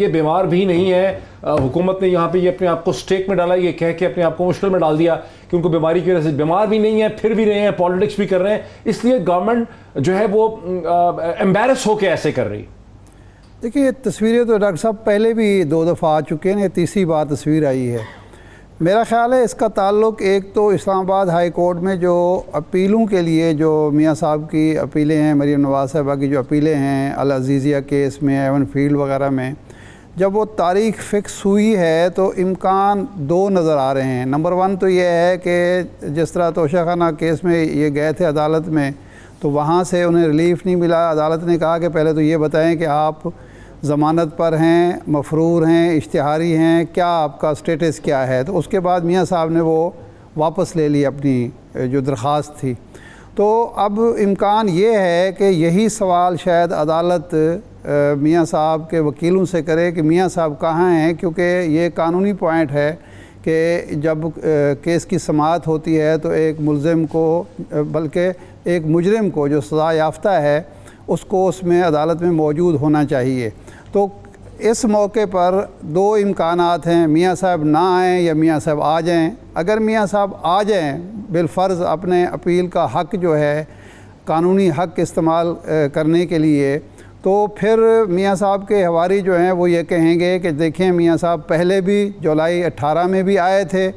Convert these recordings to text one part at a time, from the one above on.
یہ بیمار بھی نہیں ہے, حکومت نے یہاں پہ یہ اپنے آپ کو سٹیک میں ڈالا, یہ کہہ کے اپنے آپ کو مشکل میں ڈال دیا کہ ان کو بیماری کی وجہ سے بیمار بھی نہیں ہے, پھر بھی رہے ہیں, پالیٹکس بھی کر رہے ہیں, اس لیے گورنمنٹ جو ہے وہ ایمبیرس ہو کے ایسے کر رہی. دیکھیے تصویریں تو ڈاکٹر صاحب پہلے بھی 2 دفعہ آ چکے ہیں, تیسری بار تصویر آئی ہے. میرا خیال ہے اس کا تعلق ایک تو اسلام آباد ہائی کورٹ میں جو اپیلوں کے لیے جو میاں صاحب کی اپیلیں ہیں, مریم نواز صاحبہ کی جو اپیلیں ہیں العزیزیہ کیس میں, ایون فیلڈ وغیرہ میں, جب وہ تاریخ فکس ہوئی ہے تو امکان 2 نظر آ رہے ہیں. نمبر 1 تو یہ ہے کہ جس طرح توشہ خانہ کیس میں یہ گئے تھے عدالت میں تو وہاں سے انہیں ریلیف نہیں ملا. عدالت نے کہا کہ پہلے تو یہ بتائیں کہ آپ ضمانت پر ہیں, مفرور ہیں, اشتہاری ہیں, کیا آپ کا سٹیٹس کیا ہے. تو اس کے بعد میاں صاحب نے وہ واپس لے لی اپنی جو درخواست تھی. تو اب امکان یہ ہے کہ یہی سوال شاید عدالت میاں صاحب کے وکیلوں سے کرے کہ میاں صاحب کہاں ہیں, کیونکہ یہ قانونی پوائنٹ ہے کہ جب کیس کی سماعت ہوتی ہے تو ایک ملزم کو, بلکہ ایک مجرم کو جو سزا یافتہ ہے, اس کو اس میں عدالت میں موجود ہونا چاہیے. تو اس موقع پر 2 امکانات ہیں, میاں صاحب نہ آئیں یا میاں صاحب آ جائیں. اگر میاں صاحب آ جائیں بالفرض اپنے اپیل کا حق جو ہے قانونی حق استعمال کرنے کے لیے, تو پھر میاں صاحب کے حواری جو ہیں وہ یہ کہیں گے کہ دیکھیں میاں صاحب پہلے بھی جولائی 18 میں بھی آئے تھے,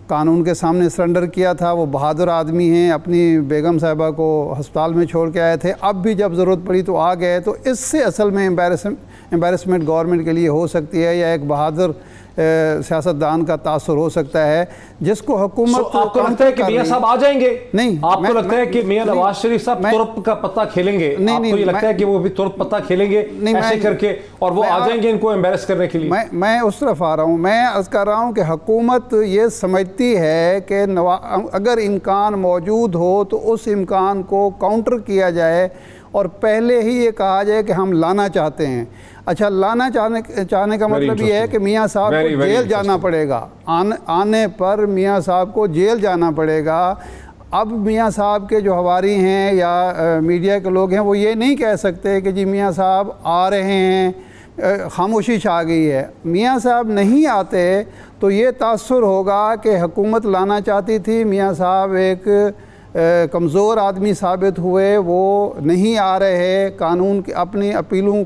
قانون کے سامنے سرنڈر کیا تھا, وہ بہادر آدمی ہیں, اپنی بیگم صاحبہ کو ہسپتال میں چھوڑ کے آئے تھے, اب بھی جب ضرورت پڑی تو آ گئے. تو اس سے اصل میں امبیرسمنٹ گورنمنٹ کے لیے ہو سکتی ہے, یا ایک بہادر سیاستدان کا تاثر ہو سکتا ہے جس کو حکومت. آپ کو لگتا ہے کہ میاں صاحب آ جائیں گے؟ نہیں. آپ کو لگتا ہے کہ میاں نواز شریف صاحب ترپ کا پتہ کھیلیں گے؟ آپ کو یہ لگتا ہے کہ وہ بھی ترپ پتہ کھیلیں گے ایسے کر کے اور وہ آ جائیں گے ان کو ایمبیرس کرنے کے لیے؟ میں اس طرف آ رہا ہوں. میں عرض کر رہا ہوں کہ حکومت یہ سمجھتی ہے کہ اگر امکان موجود ہو تو اس امکان کو کاؤنٹر کیا جائے اور پہلے ہی یہ کہا جائے کہ ہم لانا چاہتے ہیں. اچھا, لانا چاہنے کا مطلب یہ ہے کہ میاں صاحب کو جیل جانا پڑے گا, آنے پر میاں صاحب کو جیل جانا پڑے گا. اب میاں صاحب کے جو حواری ہیں یا میڈیا کے لوگ ہیں وہ یہ نہیں کہہ سکتے کہ جی میاں صاحب آ رہے ہیں, خاموشی چھا گئی ہے. میاں صاحب نہیں آتے تو یہ تاثر ہوگا کہ حکومت لانا چاہتی تھی, میاں صاحب ایک کمزور آدمی ثابت ہوئے, وہ نہیں آ رہے, قانون کی اپنی اپیلوں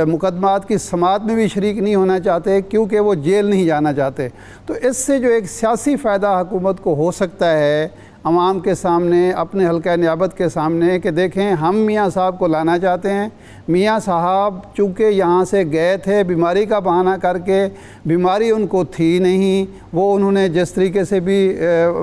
مقدمات کی سماعت میں بھی شریک نہیں ہونا چاہتے کیونکہ وہ جیل نہیں جانا چاہتے. تو اس سے جو ایک سیاسی فائدہ حکومت کو ہو سکتا ہے عوام کے سامنے, اپنے حلقہ نیابت کے سامنے, کہ دیکھیں ہم میاں صاحب کو لانا چاہتے ہیں. میاں صاحب چونکہ یہاں سے گئے تھے بیماری کا بہانہ کر کے, بیماری ان کو تھی نہیں, وہ انہوں نے جس طریقے سے بھی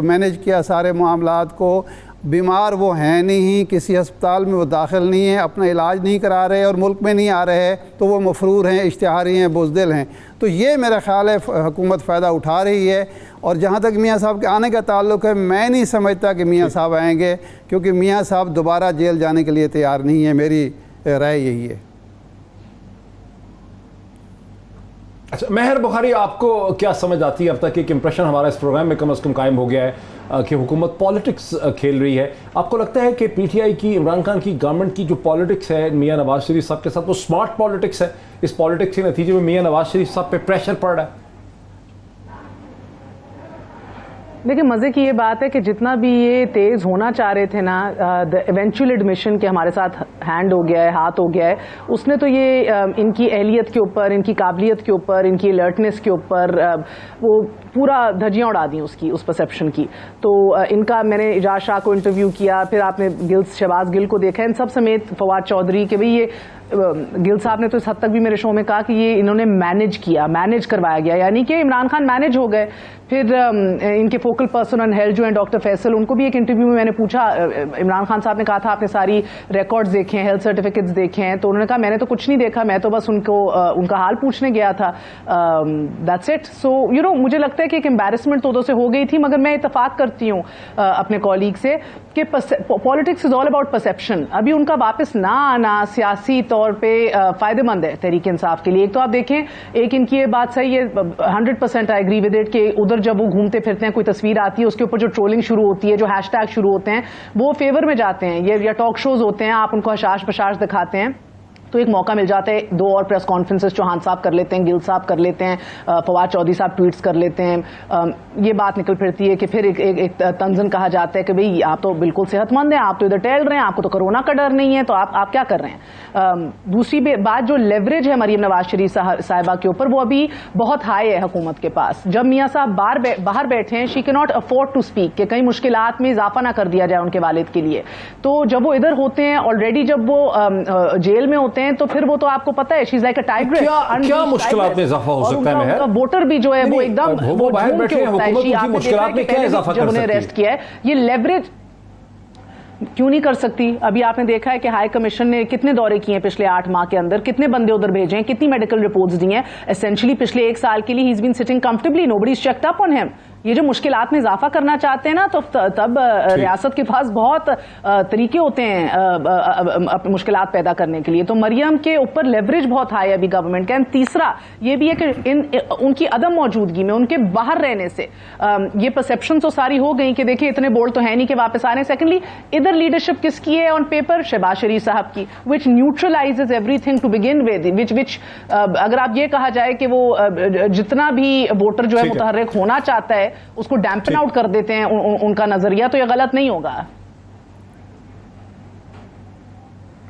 مینیج کیا سارے معاملات کو, بیمار وہ ہیں نہیں, کسی ہسپتال میں وہ داخل نہیں ہیں, اپنا علاج نہیں کرا رہے اور ملک میں نہیں آ رہے, تو وہ مفرور ہیں, اشتہاری ہیں, بزدل ہیں. تو یہ میرا خیال ہے حکومت فائدہ اٹھا رہی ہے. اور جہاں تک میاں صاحب کے آنے کا تعلق ہے, میں نہیں سمجھتا کہ میاں صاحب آئیں گے, کیونکہ میاں صاحب دوبارہ جیل جانے کے لیے تیار نہیں ہے. میری رائے یہی ہے. اچھا مہر بخاری, آپ کو کیا سمجھ آتی ہے؟ اب تک ایک امپریشن ہمارا اس پروگرام میں کم از کم قائم ہو گیا ہے کہ حکومت پالیٹکس کھیل رہی ہے. آپ کو لگتا ہے کہ پی ٹی آئی کی, عمران خان کی گورنمنٹ کی جو پالیٹکس ہے میاں نواز شریف صاحب کے ساتھ, وہ سمارٹ پالیٹکس ہے؟ اس پالیٹکس کے نتیجے میں میاں نواز شریف صاحب پہ پریشر پڑ رہا ہے؟ دیکھیں مزے کی یہ بات ہے کہ جتنا بھی یہ تیز ہونا چاہ رہے تھے نا, ایونچوئل ایڈمیشن کہ ہمارے ساتھ ہینڈ ہو گیا ہے, ہاتھ ہو گیا ہے, اس نے تو یہ ان کی اہلیت کے اوپر, ان کی قابلیت کے اوپر, ان کی الرٹنس کے اوپر وہ پورا دھجیاں اڑا دیں اس پرسیپشن کی. تو ان کا میں نے اجاز شاہ کو انٹرویو کیا, پھر آپ نے شہباز گل کو دیکھا, ان سب سمیت فواد چودھری, کہ بھئی یہ گل صاحب نے تو اس حد تک بھی میرے شو میں کہا کہ یہ انہوں نے مینیج کروایا گیا, یعنی کہ عمران خان مینیج ہو گئے. پھر ان کے فوکل پرسن آن ہیلتھ جو ہیں ڈاکٹر فیصل, ان کو بھی ایک انٹرویو میں نے پوچھا, عمران خان صاحب نے کہا تھا آپ نے ساری ریکارڈز دیکھے ہیں, ہیلتھ سرٹیفکیٹس دیکھے ہیں, تو انہوں نے کہا میں نے تو کچھ نہیں دیکھا, میں تو بس ان کا حال پوچھنے گیا تھا, دیٹس اٹ. سو مجھے لگتا ہے کہ ایک امبیرسمنٹ تو سے ہو گئی تھی, مگر میں اتفاق کرتی ہوں اپنے کولیگ سے کہ politics is all about perception. ابھی ان کا واپس نہ آنا سیاسی طور پہ فائدہ مند ہے تحریک انصاف کے لیے. ایک تو آپ دیکھیں, ایک ان کی یہ بات صحیح ہے, 100% آئی ایگری ود اٹ, کہ ادھر جب وہ گھومتے پھرتے ہیں, کوئی تصویر آتی ہے, اس کے اوپر جو ٹرولنگ شروع ہوتی ہے, جو ہیش ٹیگ شروع ہوتے ہیں, وہ فیور میں جاتے ہیں, یا ٹاک شوز ہوتے ہیں, آپ ان کو حشاش بشاش دکھاتے ہیں. تو ایک موقع مل جاتا ہے, 2 اور پریس کانفرنسز چوہان صاحب کر لیتے ہیں, گل صاحب کر لیتے ہیں, فواد چودھری صاحب ٹویٹس کر لیتے ہیں, یہ بات نکل پھرتی ہے کہ پھر ایک طنزاً کہا جاتا ہے کہ بھئی آپ تو بالکل صحت مند ہیں, آپ تو ادھر ٹہل رہے ہیں, آپ کو تو کرونا کا ڈر نہیں ہے, تو آپ کیا کر رہے ہیں. دوسری بات, جو لیوریج ہے مریم نواز شریف صاحبہ کے اوپر, وہ ابھی بہت ہائی ہے حکومت کے پاس. جب میاں صاحب باہر بیٹھے ہیں, شی کی ناٹ افورڈ ٹو اسپیک کہ کئی مشکلات میں اضافہ نہ کر دیا جائے ان کے والد کے لیے. تو جب وہ ادھر ہوتے ہیں آلریڈی, جب وہ جیل میں ہوتے ہیں, تو پھر وہ تو آپ کو پتا ہے, شی از لائک اے ٹائگر. کیا مشکلات میں اضافہ ہو سکتا ہے؟ ووٹر بھی جو ہے وہ ایک دم وہ باہر بیٹھے ہیں, حکومت کی مشکلات میں کیا اضافہ کر جب انہیں سکتی ہے؟ اریسٹ کیا ہے, یہ لیوریج کیوں نہیں کر سکتی؟ ابھی آپ نے دیکھا ہے کہ ہائی کمیشن نے کتنے دورے کیے ہیں پچھلے 8 ماہ کے اندر, کتنے بندے ادھر بھیجے ہیں, کتنی میڈیکل رپورٹس دی ہیں. اسینشلی پچھلے 1 سال کے لیے he is been sitting comfortably, nobody is checked up on him. یہ جو مشکلات میں اضافہ کرنا چاہتے ہیں نا, تو تب ریاست کے پاس بہت طریقے ہوتے ہیں مشکلات پیدا کرنے کے لیے. تو مریم کے اوپر لیوریج بہت ہائی ہے ابھی گورنمنٹ کا. تیسرا یہ بھی ہے کہ ان کی عدم موجودگی میں, ان کے باہر رہنے سے یہ پرسپشن تو ساری ہو گئی کہ دیکھیں اتنے بولڈ تو ہے نہیں کہ واپس آنے. سیکنڈلی, ادھر لیڈرشپ کس کی ہے آن پیپر؟ شہباز شریف صاحب کی, which neutralizes everything to begin with, which اگر آپ یہ کہا جائے کہ وہ جتنا بھی ووٹر جو ہے متحرک ہونا چاہتا ہے اس کو ڈیمپن آؤٹ کر دیتے ہیں ان کا نظریہ, تو یہ غلط نہیں ہوگا.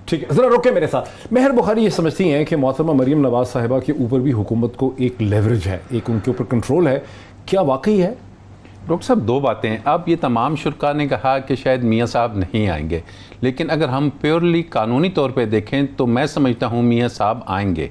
ٹھیک ہے, ذرا روکے میرے ساتھ. مہر بخاری یہ سمجھتی ہیں کہ محترمہ مریم نواز صاحبہ کے اوپر بھی حکومت کو ایک لیوریج ہے, ایک ان کے اوپر کنٹرول ہے. کیا واقعی ہے؟ ڈاکٹر صاحب 2 باتیں ہیں. اب یہ تمام شرکاء نے کہا کہ شاید میاں صاحب نہیں آئیں گے, لیکن اگر ہم پیورلی قانونی طور پہ دیکھیں تو میں سمجھتا ہوں میاں صاحب آئیں گے.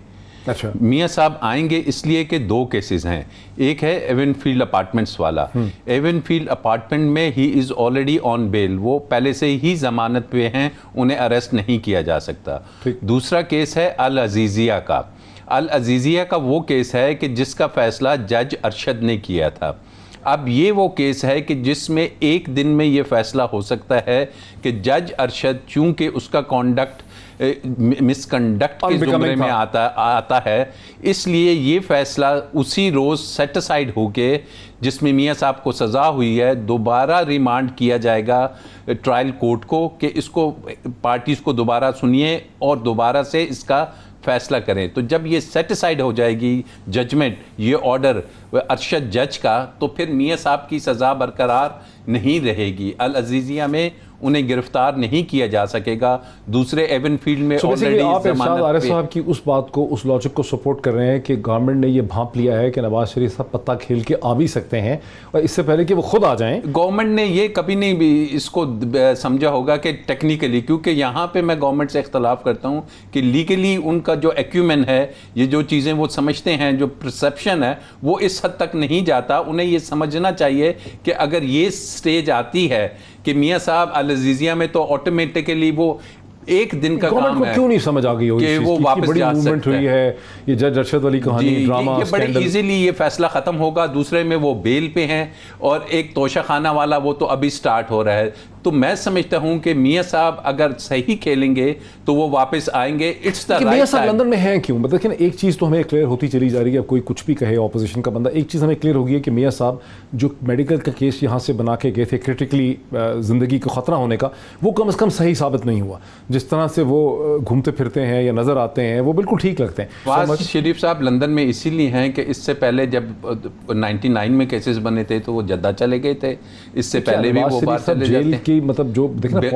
اچھا, میاں صاحب آئیں گے اس لیے کہ 2 کیسز ہیں. ایک ہے ایون فیلڈ اپارٹمنٹس والا. ایون فیلڈ اپارٹمنٹ میں ہی از آلریڈی آن بیل, وہ پہلے سے ہی ضمانت پہ ہیں, انہیں اریسٹ نہیں کیا جا سکتا. دوسرا کیس ہے العزیزیہ کا. العزیزیہ کا وہ کیس ہے کہ جس کا فیصلہ جج ارشد نے کیا تھا. اب یہ وہ کیس ہے کہ جس میں 1 دن میں یہ فیصلہ ہو سکتا ہے کہ جج ارشد چونکہ اس کا کانڈکٹ مس کنڈکٹ کے زمرے میں آتا ہے, اس لیے یہ فیصلہ اسی روز سیٹ اسائیڈ ہو کے جس میں میاں صاحب کو سزا ہوئی ہے, دوبارہ ریمانڈ کیا جائے گا ٹرائل کورٹ کو کہ اس کو پارٹیز کو دوبارہ سنیے اور دوبارہ سے اس کا فیصلہ کریں. تو جب یہ سیٹ اسائیڈ ہو جائے گی ججمنٹ, یہ آرڈر ارشد جج کا, تو پھر میاں صاحب کی سزا برقرار نہیں رہے گی. العزیزیہ میں انہیں گرفتار نہیں کیا جا سکے گا. دوسرے ایون فیلڈ میں آپ ارشاد عارف صاحب کی اس بات کو, اس لاجک کو سپورٹ کر رہے ہیں کہ گورنمنٹ نے یہ بھانپ لیا ہے کہ نواز شریف صاحب پتہ کھیل کے آ بھی سکتے ہیں, اور اس سے پہلے کہ وہ خود آ جائیں. گورنمنٹ نے یہ کبھی نہیں بھی اس کو سمجھا ہوگا کہ ٹیکنیکلی, کیونکہ یہاں پہ میں گورنمنٹ سے اختلاف کرتا ہوں کہ لیگلی ان کا جو ایکیومن ہے, یہ جو چیزیں وہ سمجھتے ہیں, جو پرسیپشن ہے, وہ اس حد تک نہیں جاتا. انہیں یہ سمجھنا چاہیے کہ اگر یہ سٹیج آتی ہے کہ میاں صاحب العزیزیہ میں, تو آٹومیٹکلی وہ 1 دن کا کام ہے. کیوں نہیں سمجھ آ گئی ہوگی کہ وہ واپس جا سکتا ہوئی ہے. یہ جج ارشد والی کہانی, ڈرامہ, یہ بڑے ایزیلی یہ فیصلہ ختم ہوگا. دوسرے میں وہ بیل پہ ہیں, اور ایک توشہ خانہ والا وہ تو ابھی سٹارٹ ہو رہا ہے. تو میں سمجھتا ہوں کہ میاں صاحب اگر صحیح کھیلیں گے تو وہ واپس آئیں گے. It's the right time. میاں صاحب لندن میں ہیں کیوں؟ مطلب کہ ایک چیز تو ہمیں کلیئر ہوتی چلی جا رہی ہے, اب کوئی کچھ بھی کہے اپوزیشن کا بندہ, ایک چیز ہمیں کلیئر ہو گئی ہے کہ میاں صاحب جو میڈیکل کا کیس یہاں سے بنا کے گئے تھے, کرٹیکلی زندگی کو خطرہ ہونے کا, وہ کم از کم صحیح ثابت نہیں ہوا. جس طرح سے وہ گھومتے پھرتے ہیں یا نظر آتے ہیں, وہ بالکل ٹھیک لگتے ہیں. نواز شریف صاحب لندن میں اسی لیے ہیں کہ اس سے پہلے جب 99 میں کیسز بنے تھے تو وہ جدہ چلے گئے تھے. اس سے پہلے بھی وہ باہر چلے جاتے ہیں. مطلب جو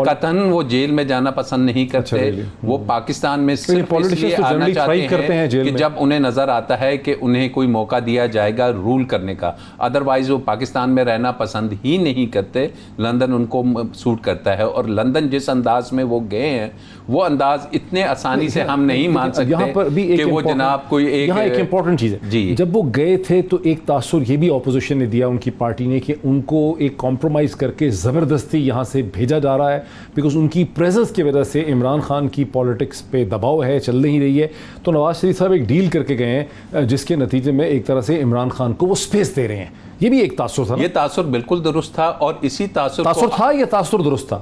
قطعاً وہ جیل میں جانا پسند نہیں کرتے. وہ پاکستان میں صرف اس لیے آنا چاہتے ہیں کہ جب انہیں نظر آتا ہے کہ انہیں کوئی موقع دیا جائے گا رول کرنے کا. ادروائز وہ پاکستان میں رہنا پسند ہی نہیں کرتے. لندن ان کو سوٹ کرتا ہے, اور لندن جس انداز میں وہ گئے ہیں, وہ انداز اتنے آسانی سے ہم نہیں مان سکتے کہ وہ جناب کوئی ایک امپورٹنٹ چیز ہے. جب وہ گئے تھے تو ایک تاثر یہ بھی اپوزیشن نے دیا, ان کی پارٹی نے, کہ ان کو ایک کمپرومائز کر کے زبردستی یہاں سے بھیجا جا رہا ہے, بیکاز ان کی پریزنس کی وجہ سے عمران خان کی پالیٹکس پہ دباؤ ہے, چل نہیں رہی ہے. تو نواز شریف صاحب ایک ڈیل کر کے گئے ہیں جس کے نتیجے میں ایک طرح سے عمران خان کو وہ سپیس دے رہے ہیں. یہ بھی ایک تاثر تھا. یہ تاثر بالکل درست تھا, اور اسی تاثر تھا یا تاثر درست تھا؟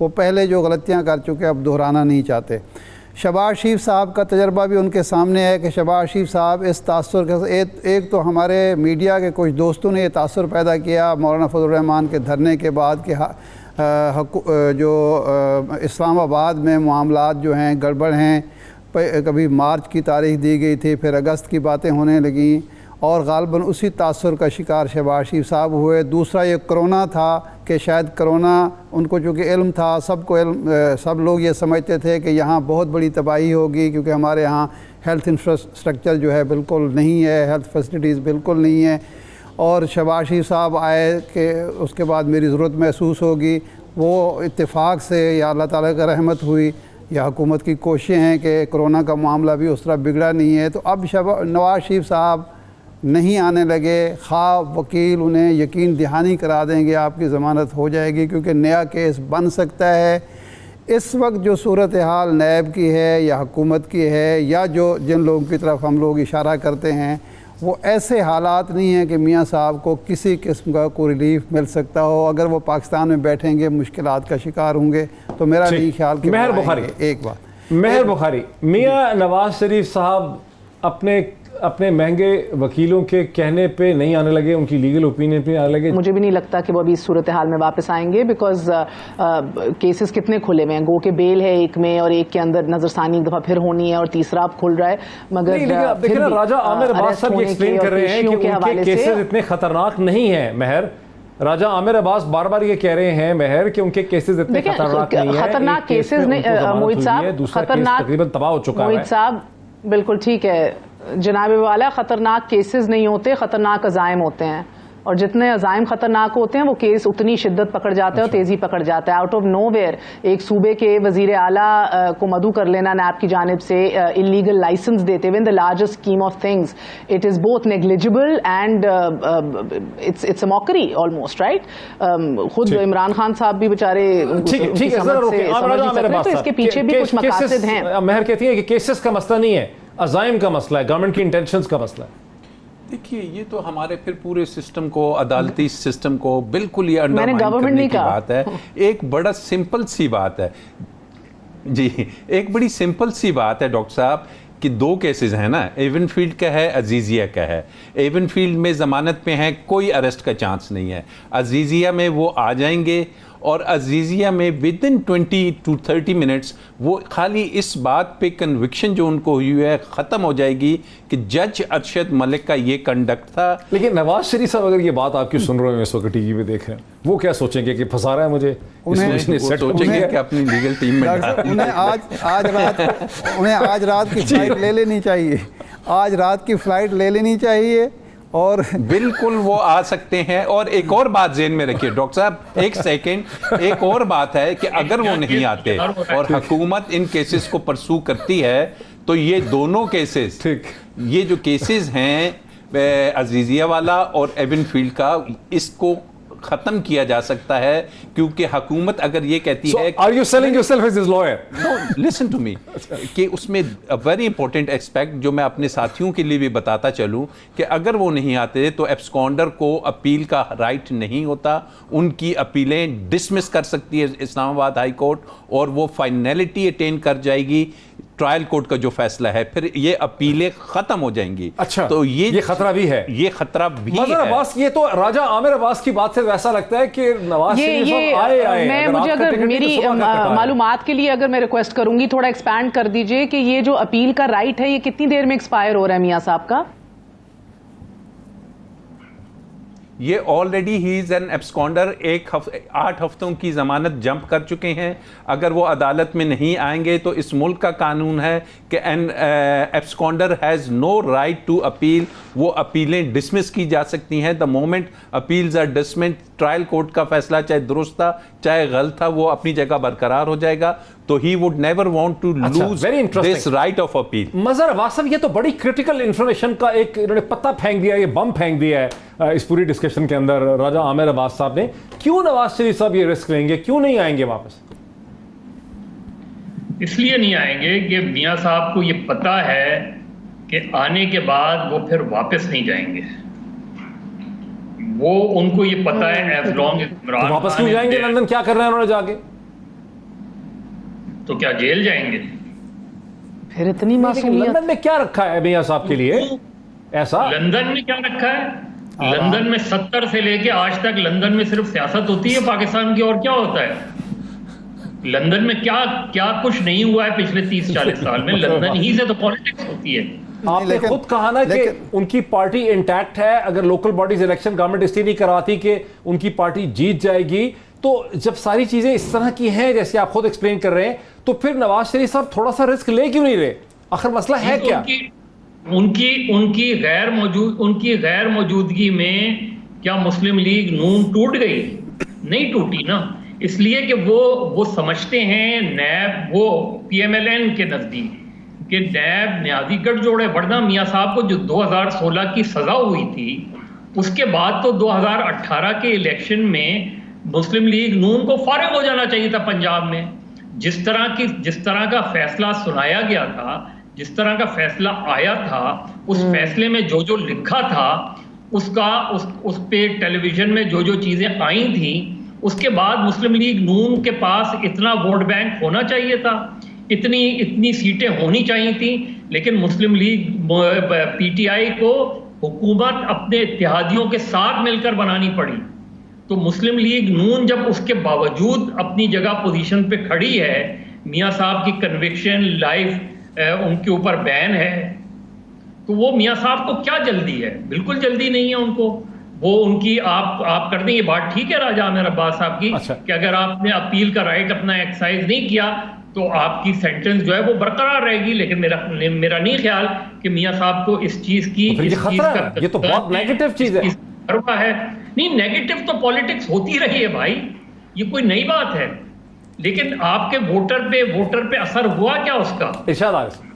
وہ پہلے جو غلطیاں کر چکے اب دہرانا نہیں چاہتے. شہباز شریف صاحب کا تجربہ بھی ان کے سامنے ہے کہ شہباز شریف صاحب اس تاثر کے ایک تو ہمارے میڈیا کے کچھ دوستوں نے یہ تاثر پیدا کیا مولانا فضل الرحمان کے دھرنے کے بعد کہ جو اسلام آباد میں معاملات جو ہیں گڑبڑ ہیں. کبھی مارچ کی تاریخ دی گئی تھی, پھر اگست کی باتیں ہونے لگیں, اور غالباً اسی تاثر کا شکار شہباز شریف صاحب ہوئے. دوسرا یہ کرونا تھا کہ شاید کرونا ان کو چونکہ علم تھا, سب لوگ یہ سمجھتے تھے کہ یہاں بہت بڑی تباہی ہوگی کیونکہ ہمارے یہاں ہیلتھ انفراسٹرکچر جو ہے بالکل نہیں ہے, ہیلتھ فیسلٹیز بالکل نہیں ہیں. اور شہباز شریف صاحب آئے کہ اس کے بعد میری ضرورت محسوس ہوگی. وہ اتفاق سے یا اللہ تعالیٰ کا رحمت ہوئی یا حکومت کی کوششیں ہیں کہ کرونا کا معاملہ بھی اس طرح بگڑا نہیں ہے. تو اب نواز شریف صاحب نہیں آنے لگے, خواہ وکیل انہیں یقین دہانی کرا دیں گے آپ کی ضمانت ہو جائے گی کیونکہ نیا کیس بن سکتا ہے. اس وقت جو صورتحال نیب کی ہے یا حکومت کی ہے یا جن لوگوں کی طرف ہم لوگ اشارہ کرتے ہیں, وہ ایسے حالات نہیں ہیں کہ میاں صاحب کو کسی قسم کا کوئی ریلیف مل سکتا ہو. اگر وہ پاکستان میں بیٹھیں گے مشکلات کا شکار ہوں گے. تو میرا نہیں خیال کہ مہر بخاری ایک بات مہر بخاری میاں نواز شریف صاحب اپنے مہنگے وکیلوں کے کہنے پہ نہیں آنے لگے, ان کی لیگل اوپینین پہ آنے لگے. مجھے بھی نہیں لگتا کہ وہ ابھی اس صورتحال میں واپس آئیں گے بیکاز کیسز کتنے کھلے ہوئے ہیں. گو کہ بیل ہے ایک میں اور ایک کے اندر نظر ثانی ایک دفعہ پھر ہونی ہے اور تیسرا اب کھل رہا ہے. مگر دیکھیں نا راجہ عامر عباس صاحب یہ ایکسپلین کر رہے ہیں کہ ان کے کیسز اتنے خطرناک نہیں ہیں. مہر راجہ عامر عباس بار بار یہ کہہ رہے ہیں مہر کہ ان کے کیسز اتنے خطرناک نہیں ہیں. خطرناک کیسز نہیں موہت صاحب, خطرناک تقریباً تباہ ہو چکا ہے. موہت صاحب بالکل ٹھیک ہے جناب والا, خطرناک کیسز نہیں ہوتے, خطرناک عزائم ہوتے ہیں, اور جتنے عزائم خطرناک ہوتے ہیں وہ کیس اتنی شدت پکڑ جاتا ہے اور تیزی پکڑ جاتا ہے. آؤٹ آف نو ویئر ایک صوبے کے وزیر اعلیٰ کو مدعو کر لینا نیب کی جانب سے انلیگل لائسنس دیتے ہوئے in the largest scheme of things, it is both negligible and it's a mockery almost, right. خود عمران خان صاحب بھی بیچارے اس کے پیچھے بھی کچھ مقاصد ہیں. مہر کہتی ہے کہ کیسز کا مسئلہ نہیں ہے, عزائم کا مسئلہ ہے, گورنمنٹ کی انٹینشنز کا مسئلہ ہے. دیکھیے یہ تو ہمارے پھر پورے سسٹم کو, عدالتی سسٹم کو بالکل یہ انڈرمائن کرنے کی بات ہے. ایک بڑا سمپل سی بات ہے جی, ایک بڑی سمپل سی بات ہے ڈاکٹر صاحب کہ دو کیسز ہیں نا, ایون فیلڈ کا ہے, عزیزیہ کا ہے. ایون فیلڈ میں ضمانت پہ ہیں, کوئی اریسٹ کا چانس نہیں ہے. عزیزیہ میں وہ آ جائیں گے اور عزیزیہ میں ود ان 20 to 30 منٹس وہ خالی اس بات پہ کنوکشن جو ان کو ہوئی ہے ختم ہو جائے گی کہ جج ارشد ملک کا یہ کنڈکٹ تھا. لیکن نواز شریف صاحب اگر یہ بات آپ کی سن رہے ہیں اس وقت ٹی وی پہ دیکھ رہے ہیں, وہ کیا سوچیں گے کہ پھنسا رہا ہے مجھے؟ سوچیں گے کہ اپنی لیگل ٹیم میں انہیں آج رات کی فلائٹ لے لینی چاہیے, آج رات کی فلائٹ لے لینی چاہیے. اور بالکل وہ آ سکتے ہیں. اور ایک اور بات ذہن میں رکھیے ڈاکٹر صاحب, ایک سیکنڈ, ایک اور بات ہے کہ اگر وہ نہیں آتے اور حکومت ان کیسز کو پرسو کرتی ہے تو یہ دونوں کیسز, یہ جو کیسز ہیں عزیزیہ والا اور ایون فیلڈ کا, اس کو ختم کیا جا سکتا ہے کیونکہ حکومت اگر یہ کہتی ہے are you selling yourself as his lawyer? No, listen to me کہ اس میں ویری امپورٹنٹ ایسپیکٹ جو میں اپنے ساتھیوں کے لیے بھی بتاتا چلوں کہ اگر وہ نہیں آتے تو ایبسکونڈر کو اپیل کا رائٹ نہیں ہوتا. ان کی اپیلیں ڈسمس کر سکتی ہے اسلام آباد ہائی کورٹ اور وہ فائنلٹی اٹین کر جائے گی ٹرائل کورٹ کا جو فیصلہ ہے, پھر یہ اپیلیں ختم ہو جائیں گی. اچھا, تو یہ خطرہ بھی ہے, یہ خطرہ بھی ہے. عباس, یہ تو راجہ عامر عباس کی بات سے ویسا لگتا ہے کہ نواز شریف آئے. میں مجھے اگر میری معلومات کے لیے اگر میں ریکویسٹ کروں گی تھوڑا ایکسپینڈ کر دیجئے کہ یہ جو اپیل کا رائٹ ہے یہ کتنی دیر میں ایکسپائر ہو رہا ہے میاں صاحب کا؟ یہ آلریڈی ہی از این ایبسکونڈر, 8 ہفتوں کی ضمانت جمپ کر چکے ہیں. اگر وہ عدالت میں نہیں آئیں گے تو اس ملک کا قانون ہے کہ an absconder has no right to appeal. وہ اپیلیں ڈسمس کی جا سکتی ہیں. The moment appeals are dismiss, trial court کا فیصلہ چاہے درست تھا چاہے غلط تھا وہ اپنی جگہ برقرار ہو جائے گا. تو he would never want to lose this right of appeal. Mazhar Abbas Sahib, یہ تو بڑی کرٹیکل انفارمیشن کا ایک انہوں نے پتہ پھینک دیا, یہ بم پھینک دیا ہے اس پوری ڈسکشن کے اندر راجہ عامر عباس صاحب نے. کیوں نواز شریف صاحب یہ رسک لیں گے, کیوں نہیں آئیں گے واپس؟ اس لیے نہیں آئیں گے کہ میاں صاحب کو یہ پتہ ہے کہ آنے کے بعد وہ پھر واپس نہیں جائیں گے. وہ ان کو یہ پتہ ہے ایز لانگ واپس کیوں جائیں گے لندن, کیا کر رہے ہیں انہوں نے جا کے؟ تو کیا جیل جائیں گے؟ پھر اتنی معصومیت لندن میں کیا رکھا ہے میاں صاحب کے لیے ایسا؟ لندن میں کیا رکھا ہے؟ لندن میں 70 سے لے کے آج تک لندن میں صرف سیاست ہوتی ہے پاکستان کی، اور کیا ہوتا ہے لندن میں؟ کیا کچھ نہیں ہوا ہے پچھلے 30-40 سال میں؟ لندن ہی سے تو پالیٹکس ہوتی ہے۔ آپ نے خود کہا نا کہ ان کی پارٹی انٹیکٹ ہے، اگر لوکل باڈیز الیکشن گورنمنٹ اس لیے نہیں کرواتی کہ ان کی پارٹی جیت جائے گی، تو جب ساری چیزیں اس طرح کی ہیں جیسے آپ خود ایکسپلین کر رہے ہیں، تو پھر نواز شریف صاحب تھوڑا سا رسک لے کیوں نہیں رہے؟ آخر مسئلہ ہے کیا؟ ان کی غیر موجودگی میں کیا مسلم لیگ نون ٹوٹ گئی؟ نہیں ٹوٹی نا، اس لیے کہ وہ سمجھتے ہیں نیب، وہ پی ایم ایل این کے نزدیک کہ نیب نیازی گٹھ جوڑے، ورنہ میاں صاحب کو جو 2016 کی سزا ہوئی تھی اس کے بعد تو 2018 کے الیکشن میں مسلم لیگ نون کو فارغ ہو جانا چاہیے تھا پنجاب میں۔ جس طرح کا فیصلہ سنایا گیا تھا، جس طرح کا فیصلہ آیا تھا، اس فیصلے میں جو لکھا تھا اس پہ ٹیلی ویژن میں جو چیزیں آئی تھیں، اس کے بعد مسلم لیگ نون کے پاس اتنا ووٹ بینک ہونا چاہیے تھا، اتنی سیٹیں ہونی چاہیے تھیں، لیکن مسلم لیگ پی ٹی آئی کو حکومت اپنے اتحادیوں کے ساتھ مل کر بنانی پڑی۔ تو مسلم لیگ نون جب اس کے باوجود اپنی جگہ پوزیشن پہ کھڑی ہے، میاں صاحب کی کنوکشن لائف ان کے اوپر بین ہے، تو وہ میاں صاحب کو کیا جلدی ہے؟ بالکل جلدی نہیں ہے ان کو۔ وہ ان کی آپ کر دیں، یہ بات ٹھیک ہے راجہ عامر عباس صاحب کی کہ اگر آپ نے اپیل کا رائٹ اپنا ایکسرسائز نہیں کیا تو آپ کی سینٹنس جو ہے وہ برقرار رہے گی، لیکن میرا نہیں خیال کہ میاں صاحب کو اس چیز کی یہ تو بہت نیگیٹو چیز ہے۔ نہیں، نیگیٹو تو پالیٹکس ہوتی رہی ہے بھائی، یہ کوئی نئی بات ہے، لیکن آپ کے ووٹر پہ اثر ہوا کیا اس کا؟ ارشاد عارف صاحب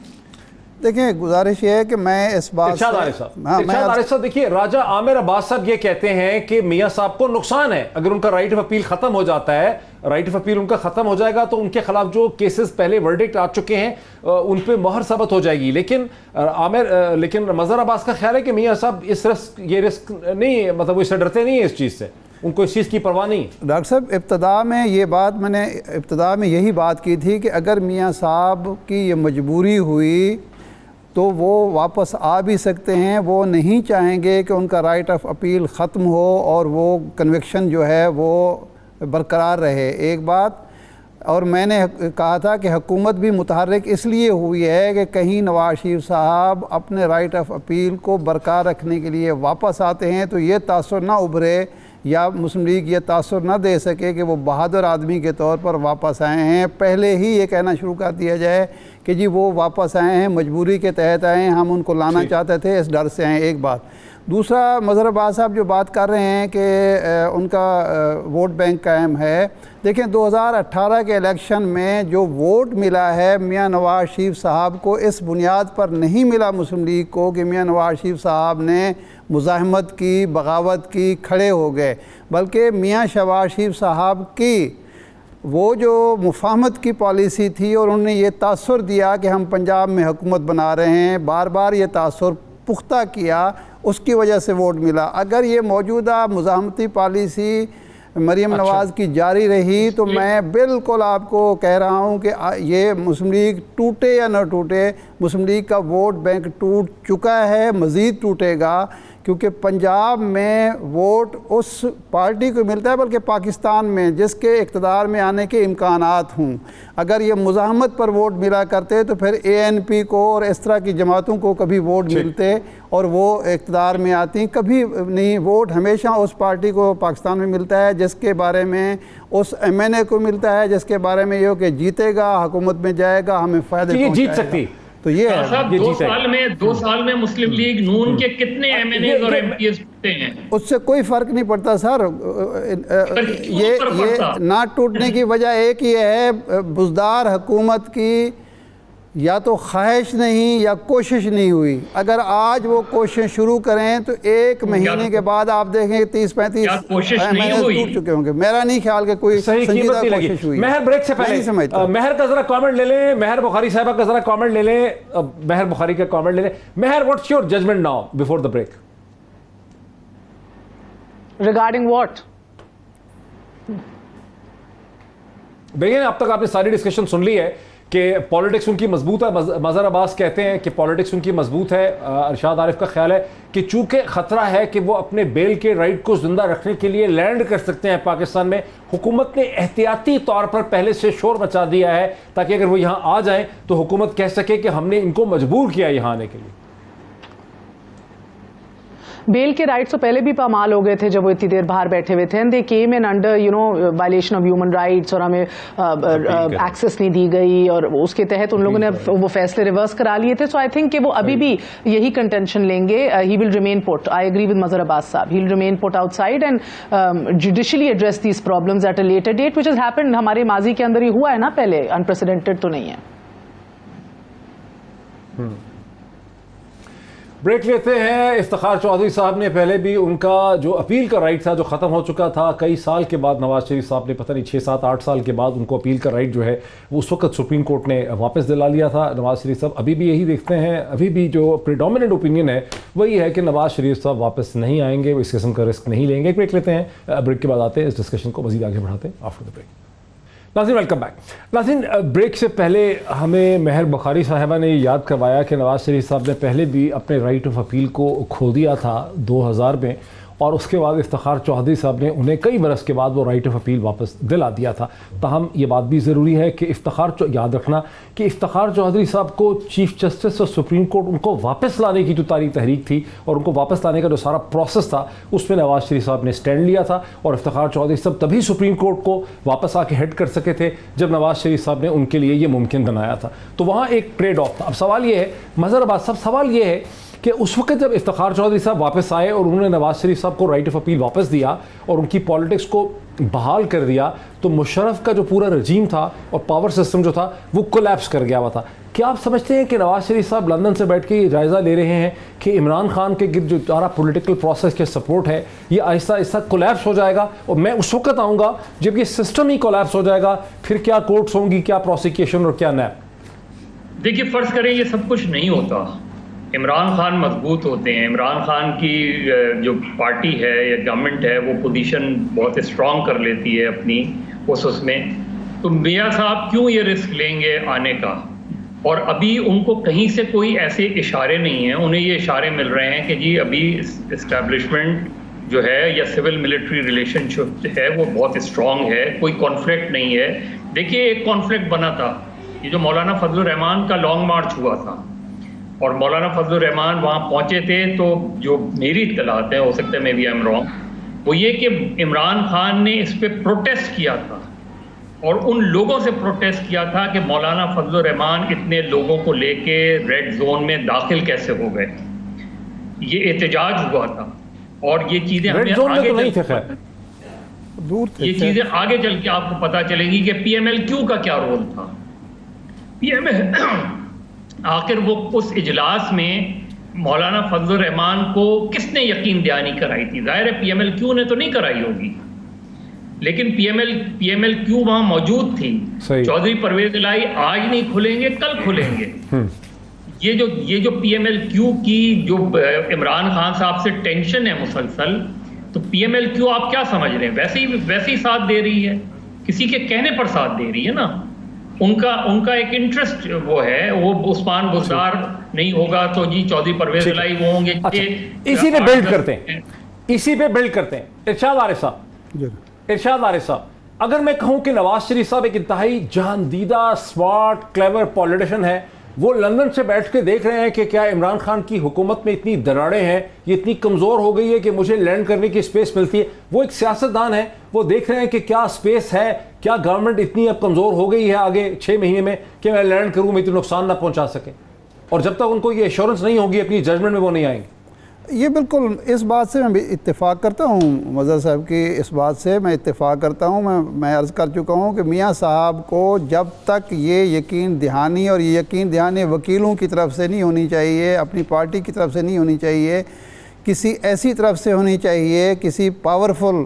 دیکھیں، گزارش یہ ہے کہ میں اس بات ارشاد عارف صاحب دیکھیے، راجہ عامر عباس صاحب یہ کہتے ہیں کہ میاں صاحب کو نقصان ہے اگر ان کا رائٹ آف اپیل ختم ہو جاتا ہے، رائٹ آف اپیل ان کا ختم ہو جائے گا تو ان کے خلاف جو کیسز پہلے ورڈکٹ آ چکے ہیں ان پہ مہر ثبت ہو جائے گی، لیکن مظہر عباس کا خیال ہے کہ میاں صاحب یہ رسک نہیں، مطلب وہ اس سے ڈرتے نہیں ہیں اس چیز سے، ان کو اس چیز کی پرواہ نہیں۔ ڈاکٹر صاحب ابتدا میں یہی بات کی تھی کہ اگر میاں صاحب کی یہ مجبوری ہوئی تو وہ واپس آ بھی سکتے ہیں، وہ نہیں چاہیں گے کہ ان کا رائٹ آف اپیل ختم ہو اور وہ کنوکشن جو ہے وہ برقرار رہے، ایک بات۔ اور میں نے کہا تھا کہ حکومت بھی متحرک اس لیے ہوئی ہے کہ کہیں نواز شریف صاحب اپنے رائٹ آف اپیل کو برقرار رکھنے کے لیے واپس آتے ہیں تو یہ تاثر نہ ابھرے یا مسلم لیگ یہ تاثر نہ دے سکے کہ وہ بہادر آدمی کے طور پر واپس آئے ہیں، پہلے ہی یہ کہنا شروع کر دیا جائے کہ جی وہ واپس آئے ہیں، مجبوری کے تحت آئے ہیں، ہم ان کو لانا چاہتے تھے، اس ڈر سے آئے ہیں، ایک بات۔ دوسرا، مظہر عباس صاحب جو بات کر رہے ہیں کہ ان کا ووٹ بینک قائم ہے، دیکھیں 2018 کے الیکشن میں جو ووٹ ملا ہے میاں نواز شریف صاحب کو اس بنیاد پر نہیں ملا مسلم لیگ کو کہ میاں نواز شریف صاحب نے مزاحمت کی، بغاوت کی، کھڑے ہو گئے، بلکہ میاں شہباز شریف صاحب کی وہ جو مفاہمت کی پالیسی تھی اور انہوں نے یہ تاثر دیا کہ ہم پنجاب میں حکومت بنا رہے ہیں، بار بار یہ تاثر پختہ کیا، اس کی وجہ سے ووٹ ملا۔ اگر یہ موجودہ مزاحمتی پالیسی مریم نواز کی جاری رہی تو میں بالکل آپ کو کہہ رہا ہوں کہ یہ مسلم لیگ ٹوٹے یا نہ ٹوٹے، مسلم لیگ کا ووٹ بینک ٹوٹ چکا ہے، مزید ٹوٹے گا، کیونکہ پنجاب میں ووٹ اس پارٹی کو ملتا ہے بلکہ پاکستان میں جس کے اقتدار میں آنے کے امکانات ہوں۔ اگر یہ مزاحمت پر ووٹ ملا کرتے تو پھر اے این پی کو اور اس طرح کی جماعتوں کو کبھی ووٹ ملتے اور وہ اقتدار میں آتی، کبھی نہیں۔ ووٹ ہمیشہ اس پارٹی کو پاکستان میں ملتا ہے جس کے بارے میں، اس ایم این اے کو ملتا ہے جس کے بارے میں یہ کہ جیتے گا، حکومت میں جائے گا، ہمیں فائدے جیت سکتی۔ تو یہ ہے 2 سال میں مسلم لیگ نون کے کتنے ایم این ایز اور ایم پی ایز ٹوٹے ہیں؟ اس سے کوئی فرق نہیں پڑتا سر، یہ نہ ٹوٹنے کی وجہ ایک یہ ہے، بزدار حکومت کی یا تو خواہش نہیں یا کوشش نہیں ہوئی۔ اگر آج وہ کوشش شروع کریں تو ایک مہینے کے بعد آپ دیکھیں 30-35 ٹوٹ چکے ہوں گے۔ میرا نہیں خیال کہ کوئی سنجیدہ کوشش ہوئی۔ مہر بریک سے پہلے مہر کا ذرا کامنٹ لے لیں، مہر بخاری صاحبہ کا ذرا کامنٹ لے لیں، مہر بخاری کا کامنٹ لے لیں۔ Mehr, what's your judgment now before the break? regarding what? دیکھیں اب تک آپ نے ساری ڈسکشن سن لی ہے کہ پالیٹکس ان کی مضبوط ہے. مظہر عباس کہتے ہیں کہ پالیٹکس ان کی مضبوط ہے. ارشاد عارف کا خیال ہے کہ چونکہ خطرہ ہے کہ وہ اپنے بیل کے رائٹ کو زندہ رکھنے کے لیے لینڈ کر سکتے ہیں پاکستان میں, حکومت نے احتیاطی طور پر پہلے سے شور مچا دیا ہے تاکہ اگر وہ یہاں آ جائیں تو حکومت کہہ سکے کہ ہم نے ان کو مجبور کیا یہاں آنے کے لیے. بیل کے رائٹس تو پہلے بھی پامال ہو گئے تھے جب وہ اتنی دیر باہر بیٹھے ہوئے تھے, and they came in under violation of human rights, اور ہمیں ایکسیس نہیں دی گئی, اور اس کے تحت ان لوگوں نے وہ فیصلے ریورس کرا لیے تھے. سو آئی تھنک کہ وہ ابھی بھی یہی کنٹینشن لیں گے. He will remain put, I agree with Mazhar Abbas Sahib, he will remain put outside and judicially address these problems at a later date, which has happened. ہمارے ماضی کے اندر ہی ہوا ہے نا پہلے, انپریسیڈنٹڈ تو نہیں ہے. بریک لیتے ہیں. افتخار چودھری صاحب نے پہلے بھی ان کا جو اپیل کا رائٹ تھا جو ختم ہو چکا تھا کئی سال کے بعد, نواز شریف صاحب نے پتہ نہیں 6 7 8 سال کے بعد ان کو اپیل کا رائٹ جو ہے وہ اس وقت سپریم کورٹ نے واپس دلا لیا تھا. نواز شریف صاحب ابھی بھی یہی دیکھتے ہیں, ابھی بھی جو پریڈومیننٹ اوپینین ہے وہی ہے کہ نواز شریف صاحب واپس نہیں آئیں گے, وہ اس قسم کا رسک نہیں لیں گے. بریک لیتے ہیں, بریک کے بعد آتے ہیں, اس ڈسکشن کو مزید آگے بڑھاتے ہیں آفٹر دا بریک. ناظرین ویلکم بیک. ناظرین بریک سے پہلے ہمیں مہر بخاری صاحبہ نے یاد کروایا کہ نواز شریف صاحب نے پہلے بھی اپنے رائٹ آف اپیل کو کھو دیا تھا 2000 میں, اور اس کے بعد افتخار چودھری صاحب نے انہیں کئی برس کے بعد وہ رائٹ آف اپیل واپس دلا دیا تھا. تاہم یہ بات بھی ضروری ہے کہ یاد رکھنا کہ افتخار چودھری صاحب کو چیف جسٹس اور سپریم کورٹ ان کو واپس لانے کی جو تحریک تھی اور ان کو واپس لانے کا جو سارا پروسیس تھا اس میں نواز شریف صاحب نے سٹینڈ لیا تھا, اور افتخار چودھری صاحب تبھی سپریم کورٹ کو واپس آ کے ہیڈ کر سکے تھے جب نواز شریف صاحب نے ان کے لیے یہ ممکن بنایا تھا. تو وہاں ایک ٹریڈ آف تھا. اب سوال یہ ہے مظہر عباس صاحب, سوال یہ ہے کہ اس وقت جب افتخار چودھری صاحب واپس آئے اور انہوں نے نواز شریف صاحب کو رائٹ آف اپیل واپس دیا اور ان کی پالیٹکس کو بحال کر دیا, تو مشرف کا جو پورا رجیم تھا اور پاور سسٹم جو تھا وہ کولیپس کر گیا ہوا تھا. کیا آپ سمجھتے ہیں کہ نواز شریف صاحب لندن سے بیٹھ کے یہ جائزہ لے رہے ہیں کہ عمران خان کے گرد جو سارا پولیٹیکل پروسیس کے سپورٹ ہے یہ آہستہ آہستہ کولیپس ہو جائے گا, اور میں اس وقت آؤں گا جب یہ سسٹم ہی کولیپس ہو جائے گا, پھر کیا کورٹس ہوں گی, کیا پروسیکیوشن اور کیا نیب؟ دیکھیے فرض کریں یہ سب کچھ نہیں ہوتا, عمران خان مضبوط ہوتے ہیں, عمران خان کی جو پارٹی ہے یا گورنمنٹ ہے وہ پوزیشن بہت اسٹرانگ کر لیتی ہے اپنی اس میں, تو میاں صاحب کیوں یہ رسک لیں گے آنے کا؟ اور ابھی ان کو کہیں سے کوئی ایسے اشارے نہیں ہیں, انہیں یہ اشارے مل رہے ہیں کہ جی ابھی اسٹیبلشمنٹ جو ہے یا سول ملٹری ریلیشن شپ ہے وہ بہت اسٹرانگ ہے, کوئی کانفلکٹ نہیں ہے. دیکھیے ایک کانفلکٹ بنا تھا, یہ جو مولانا فضل الرحمان کا لانگ مارچ ہوا تھا, اور مولانا فضل الرحمان وہاں پہنچے تھے, تو جو میری اطلاعات ہیں, ہو سکتا ہے میں بھی ایم رانگ, وہ یہ کہ عمران خان نے اس پہ پروٹیسٹ کیا تھا, اور ان لوگوں سے پروٹیسٹ کیا تھا کہ مولانا فضل الرحمان اتنے لوگوں کو لے کے ریڈ زون میں داخل کیسے ہو گئے. یہ احتجاج ہوا تھا, اور یہ چیزیں ہمیں آگے چل کے آپ کو پتہ چلے گی کہ پی ایم ایل کیو کا کیا رول تھا. پی ایم ایل آخر وہ اس اجلاس میں مولانا فضل الرحمان کو کس نے یقین دہانی کرائی تھی؟ ظاہر ہے پی ایم ایل کیو نے تو نہیں کرائی ہوگی, لیکن پی ایم ایل کیو وہاں موجود تھی. چودھری پرویز الہی آج نہیں کھلیں گے, کل کھلیں گے. یہ جو پی ایم ایل کیو کی جو عمران خان صاحب سے ٹینشن ہے مسلسل, تو پی ایم ایل کیو آپ کیا سمجھ رہے ہیں؟ ویسے ہی ساتھ دے رہی ہے, کسی کے کہنے پر ساتھ دے رہی ہے نا. ان کا ایک انٹرسٹ وہ ہے, وہ عثمان بزدار نہیں ہوگا تو جی چودھری پرویز الہی وہ ہوں گے. اسی پہ بلڈ کرتے ہیں. ارشاد عارف صاحب, اگر میں کہوں کہ نواز شریف صاحب ایک انتہائی جہاندیدہ اسمارٹ کلیور پولیٹیشین ہے, وہ لندن سے بیٹھ کے دیکھ رہے ہیں کہ کیا عمران خان کی حکومت میں اتنی دراڑیں ہیں, یہ اتنی کمزور ہو گئی ہے کہ مجھے لینڈ کرنے کی اسپیس ملتی ہے. وہ ایک سیاستدان ہے, وہ دیکھ رہے ہیں کہ کیا اسپیس ہے, کیا گورنمنٹ اتنی اب کمزور ہو گئی ہے آگے 6 مہینے میں کہ میں لینڈ کروں, میں اتنی نقصان نہ پہنچا سکیں. اور جب تک ان کو یہ ایشورنس نہیں ہوگی اپنی ججمنٹ میں وہ نہیں آئیں گے. یہ بالکل اس بات سے میں بھی اتفاق کرتا ہوں, مظہر صاحب کی اس بات سے میں اتفاق کرتا ہوں. میں عرض کر چکا ہوں کہ میاں صاحب کو جب تک یہ یقین دہانی, اور یہ یقین دہانی وکیلوں کی طرف سے نہیں ہونی چاہیے, اپنی پارٹی کی طرف سے نہیں ہونی چاہیے, کسی ایسی طرف سے ہونی چاہیے, کسی پاورفل,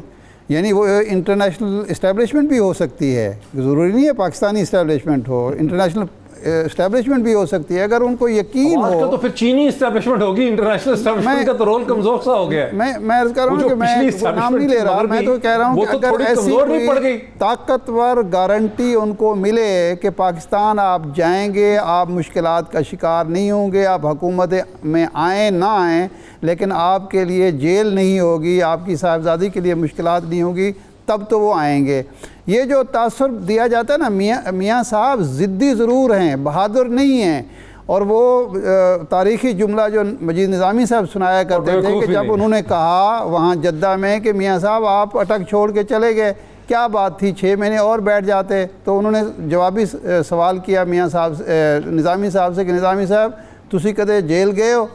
یعنی وہ انٹرنیشنل اسٹیبلشمنٹ بھی ہو سکتی ہے, ضروری نہیں ہے پاکستانی اسٹیبلشمنٹ ہو, انٹرنیشنل اسٹیبلشمنٹ بھی ہو سکتی ہے اگر ان کو یقین آج ہو. کل تو پھر چینی اسٹیبلشمنٹ ہوگی, انٹرنیشنل اسٹیبلشمنٹ کا تو رول کمزور سا ہو گیا ہے. میں عرض کر رہا ہوں کہ میں نام نہیں لے رہا, میں تو کہہ رہا ہوں کہ اگر ایسی کوئی طاقتور گارنٹی ان کو ملے کہ پاکستان آپ جائیں گے, آپ مشکلات کا شکار نہیں ہوں گے, آپ حکومت میں آئیں نہ آئیں, لیکن آپ کے لیے جیل نہیں ہوگی, آپ کی صاحبزادی کے لیے مشکلات نہیں ہوگی, تب تو وہ آئیں گے. یہ جو تاثر دیا جاتا ہے نا, میاں صاحب ضدی ضرور ہیں, بہادر نہیں ہیں. اور وہ تاریخی جملہ جو مجید نظامی صاحب سنایا کرتے تھے کہ جب انہوں نے کہا وہاں جدہ میں کہ میاں صاحب آپ اٹک چھوڑ کے چلے گئے, کیا بات تھی 6 مہینے اور بیٹھ جاتے, تو انہوں نے جوابی سوال کیا میاں صاحب نظامی صاحب سے کہ نظامی صاحب تسی کدے جیل گئے ہو؟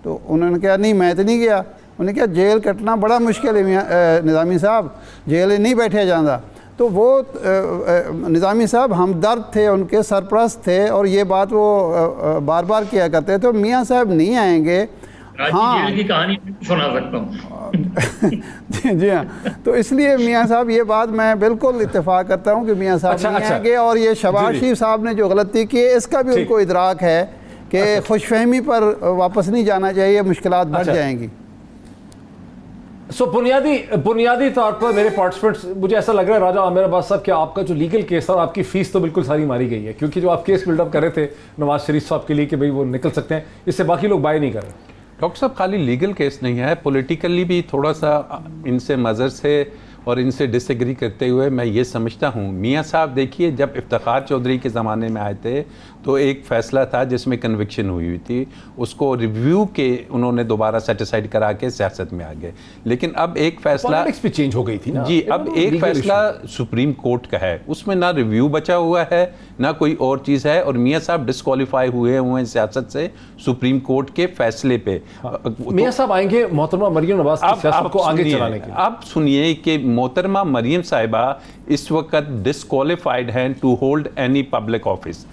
تو انہوں نے کہا نہیں میں تو نہیں گیا. انہوں نے کہا جیل کٹنا بڑا مشکل ہے نظامی صاحب, جیل نہیں بیٹھے جاندہ. تو وہ نظامی صاحب ہمدرد تھے, ان کے سرپرست تھے, اور یہ بات وہ بار بار کیا کرتے تھے. میاں صاحب نہیں آئیں گے. ہاں جیل کی کہانی سنا سکتا ہوں. جی ہاں, تو اس لیے میاں صاحب یہ بات میں بالکل اتفاق کرتا ہوں کہ میاں صاحب نہیں آئیں گے. اور یہ شہباز شریف صاحب نے جو غلطی کی ہے اس کا بھی ان کو ادراک ہے کہ خوش فہمی پر واپس نہیں جانا چاہیے, مشکلات بڑھ جائیں گی. سو بنیادی طور پر میرے پارٹیسپینٹس, مجھے ایسا لگ رہا ہے راجہ عامر عباس صاحب کہ آپ کا جو لیگل کیس تھا, آپ کی فیس تو بالکل ساری ماری گئی ہے, کیونکہ جو آپ کیس بلڈ اپ کر رہے تھے نواز شریف صاحب کے لیے کہ بھئی وہ نکل سکتے ہیں, اس سے باقی لوگ بائی نہیں کر رہے. ڈاکٹر صاحب خالی لیگل کیس نہیں ہے, پولیٹیکلی بھی تھوڑا سا ان سے مذر سے اور ان سے ڈس ایگری کرتے ہوئے میں یہ سمجھتا ہوں. میاں صاحب دیکھیے جب افتخار چودھری کے زمانے میں آئے تھے تو ایک فیصلہ تھا جس میں کنوکشن ہوئی تھی, اس کو ریویو کے انہوں نے دوبارہ سیٹیسفائیڈ کرا کے سیاست میں آ گئے. لیکن اب ایک فیصلہ پالیٹکس بھی چینج ہو گئی تھی نا. جی, اب ایک فیصلہ سپریم کورٹ کا ہے, اس میں نہ ریویو بچا ہوا ہے نہ کوئی اور چیز ہے, اور میاں صاحب ڈسکوالیفائی ہوئے ہیں سیاست سے سپریم کورٹ کے فیصلے پہ. میاں صاحب آئیں گے محترمہ مریم نواز کی سیاست کو آگے چلانے کے لیے. اب سنیے کہ محترمہ مریم صاحبہ اس وقت ڈسکوالیفائڈ ہیں to hold any public office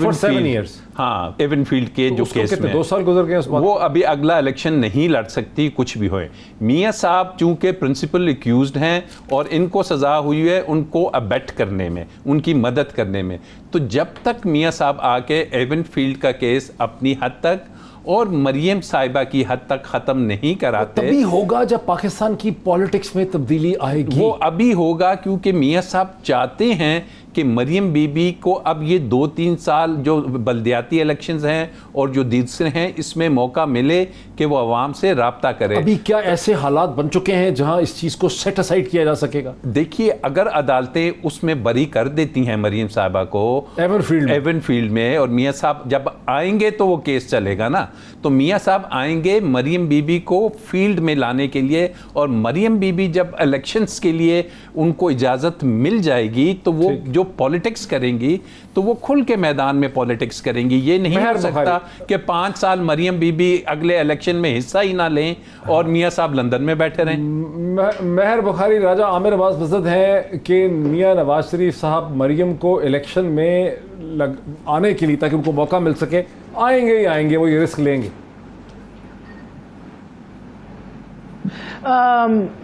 for 7 years. ہاں, ایون فیلڈ کے جو کیس میں 2 سال گزر گئے, وہ ابھی اگلا الیکشن نہیں لڑ سکتی کچھ بھی ہوئے. میاں صاحب چونکہ پرنسپل ایکیوزڈ ہیں اور ان کو سزا ہوئی ہے ان کو ابیٹ کرنے میں, ان کی مدد کرنے میں, تو جب تک میاں صاحب آ کے ایون فیلڈ کا کیس اپنی حد تک اور مریم صاحبہ کی حد تک ختم نہیں کراتے, تبھی ہوگا جب پاکستان کی پالیٹکس میں تبدیلی آئے گی. وہ ابھی ہوگا کیونکہ میاں صاحب چاہتے ہیں کہ مریم بی بی کو اب یہ 2-3 سال جو بلدیاتی الیکشنز ہیں اور جو دوسرے ہیں اس میں موقع ملے کہ وہ عوام سے رابطہ کرے. ابھی کیا ایسے حالات بن چکے ہیں جہاں اس چیز کو سیٹ اسائڈ کیا جا سکے گا؟ دیکھیے اگر عدالتیں اس میں بری کر دیتی ہیں مریم صاحبہ کو ایون فیلڈ میں, اور میاں صاحب جب آئیں گے تو وہ کیس چلے گا نا, تو میاں صاحب آئیں گے مریم بی بی کو فیلڈ میں لانے کے لیے, اور مریم بی بی جب الیکشنز کے لیے ان کو اجازت مل جائے گی تو وہ جو پولیٹکس کریں گی تو وہ کھل کے میدان میں پولیٹکس کریں گی. یہ نہیں ہو سکتا کہ 5 سال مریم بی بی اگلے الیکشن میں حصہ ہی نہ لیں اور میاں صاحب لندن میں بیٹھے رہیں. مہر بخاری راجہ عامر عباس مزد ہے کہ میاں نواز شریف صاحب مریم کو الیکشن میں آنے کے لیے تاکہ ان کو موقع مل سکے آئیں گے ہی آئیں گے, وہ یہ رسک لیں گے.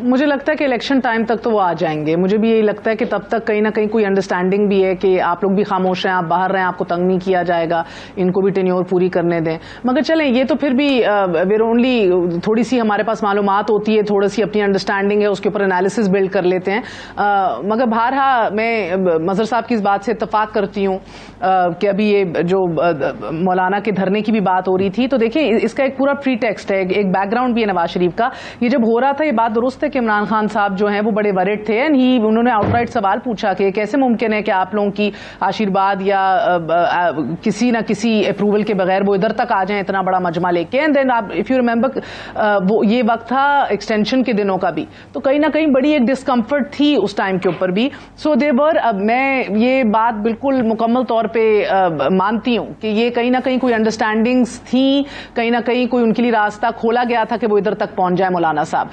مجھے لگتا ہے کہ الیکشن ٹائم تک تو وہ آ جائیں گے. مجھے بھی یہی لگتا ہے کہ تب تک کہیں نہ کہیں کوئی انڈرسٹینڈنگ بھی ہے کہ آپ لوگ بھی خاموش ہیں, آپ باہر رہیں, آپ کو تنگ نہیں کیا جائے گا, ان کو بھی ٹینیور پوری کرنے دیں. مگر چلیں یہ تو پھر بھی ویئر اونلی تھوڑی سی ہمارے پاس معلومات ہوتی ہے, تھوڑی سی اپنی انڈرسٹینڈنگ ہے, اس کے اوپر انالیسس بلڈ کر لیتے ہیں. مگر بہرحال میں مظہر صاحب کی اس بات سے اتفاق کرتی ہوں کہ ابھی یہ جو مولانا کے دھرنے کی بھی بات ہو رہی تھی, تو دیکھیں اس کا ایک پورا پری ٹیکسٹ ہے, ایک بیک گراؤنڈ بھی ہے نواز شریف کا. یہ جب ہو رہا تھا یہ بات درست ہے کہ عمران خان صاحب جو ہیں وہ بڑے ورڈ تھے, انہوں نے آؤٹ رائٹ سوال پوچھا کہ کیسے ممکن ہے کہ آپ لوگوں کی آشیرواد یا کسی نہ کسی اپروول کے بغیر وہ ادھر تک آ جائیں اتنا بڑا مجمع لے کے. And then if you remember وہ یہ وقت تھا ایکسٹینشن کے دنوں کا بھی, تو کہیں نہ کہیں بڑی ایک ڈسکمفرٹ تھی اس ٹائم کے اوپر بھی. سو دے ور, اب میں یہ بات بالکل مکمل طور پہ مانتی ہوں کہ یہ کہیں نہ کہیں کوئی انڈرسٹینڈنگز تھیں, کہیں نہ کہیں کوئی ان کے لیے راستہ کھولا گیا تھا کہ وہ ادھر تک پہنچ جائے مولانا صاحب.